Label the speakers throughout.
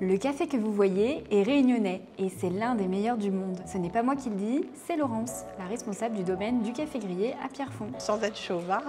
Speaker 1: Le café que vous voyez est réunionnais et c'est l'un des meilleurs du monde. Ce n'est pas moi qui le dis, c'est Laurence, la responsable du domaine du café grillé à Pierrefonds.
Speaker 2: Sans être chauvin,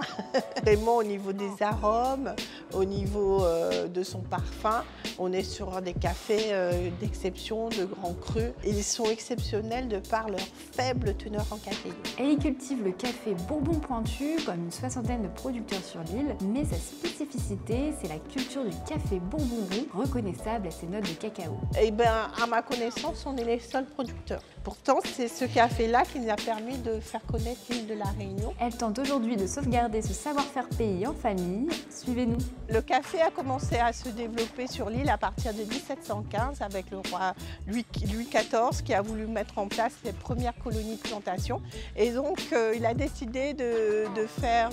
Speaker 2: vraiment au niveau des arômes, au niveau de son parfum, on est sur des cafés d'exception, de grands crus. Ils sont exceptionnels de par leur faible teneur en caféine.
Speaker 1: Et il cultive le café Bourbon Pointu comme une 60aine de producteurs sur l'île, mais sa spécificité, c'est la culture du café Bourbon roux, reconnaissable à ses notes de cacao.
Speaker 2: Eh bien, à ma connaissance, on est les seuls producteurs. Pourtant, c'est ce café-là qui nous a permis de faire connaître l'île de la Réunion.
Speaker 1: Elle tente aujourd'hui de sauvegarder ce savoir-faire pays en famille. Suivez-nous.
Speaker 2: Le café a commencé à se développer sur l'île à partir de 1715 avec le roi Louis XIV qui a voulu mettre en place les premières colonies de plantation. Et donc, il a décidé de faire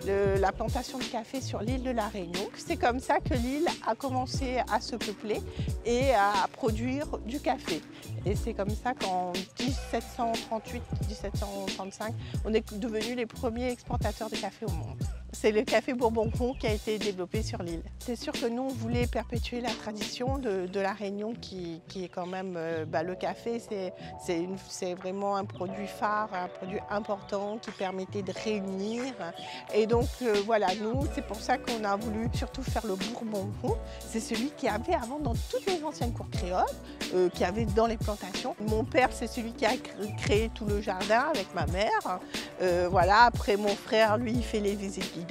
Speaker 2: la plantation de café sur l'île de la Réunion. C'est comme ça que l'île a commencé à se peupler et à produire du café. Et c'est comme ça qu'en 1738-1735, on est devenus les premiers exportateurs de café au monde. C'est le café Bourbon roux qui a été développé sur l'île. C'est sûr que nous, on voulait perpétuer la tradition de la Réunion qui est quand même... le café, c'est vraiment un produit phare, un produit important qui permettait de réunir. Et donc, voilà, nous, c'est pour ça qu'on a voulu surtout faire le Bourbon roux. C'est celui qu'il y avait avant dans toutes les anciennes cours créoles, qu'il y avait dans les plantations. Mon père, c'est celui qui a créé tout le jardin avec ma mère. Voilà, après, mon frère, lui, il fait les visites guidées.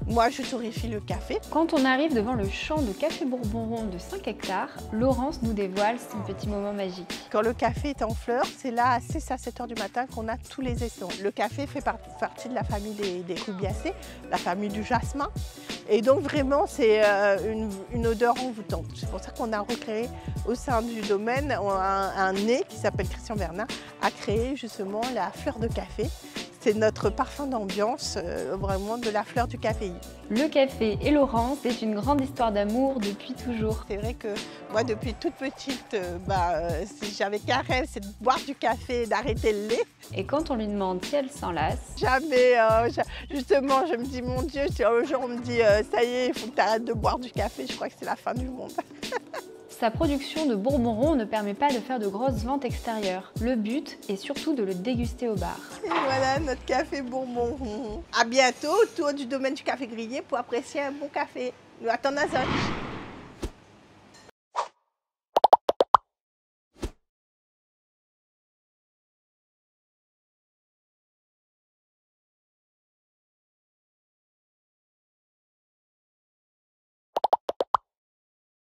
Speaker 2: Moi, je torréfie le café.
Speaker 1: Quand on arrive devant le champ de café Bourbon rond de 5 hectares, Laurence nous dévoile son petit moment magique.
Speaker 2: Quand le café est en fleurs, c'est là à 6 à 7 heures du matin qu'on a tous les essaims. Le café fait partie de la famille des rubiacées, la famille du jasmin. Et donc vraiment, c'est une odeur envoûtante. C'est pour ça qu'on a recréé au sein du domaine un nez qui s'appelle Christian Bernard, a créé justement la fleur de café. C'est notre parfum d'ambiance, vraiment de la fleur du café.
Speaker 1: Le café et Laurence, c'est une grande histoire d'amour depuis toujours.
Speaker 2: C'est vrai que moi, depuis toute petite, si j'avais qu'un rêve, c'est de boire du café et d'arrêter le lait.
Speaker 1: Et quand on lui demande si elle s'en lasse,
Speaker 2: jamais, justement, je me dis, mon Dieu, si un jour on me dit, ça y est, il faut que tu arrêtes de boire du café, je crois que c'est la fin du monde.
Speaker 1: Sa production de Bourbon rond ne permet pas de faire de grosses ventes extérieures. Le but est surtout de le déguster au bar.
Speaker 2: Et voilà notre café Bourbon rond. À bientôt autour du domaine du café grillé pour apprécier un bon café. À ton azote.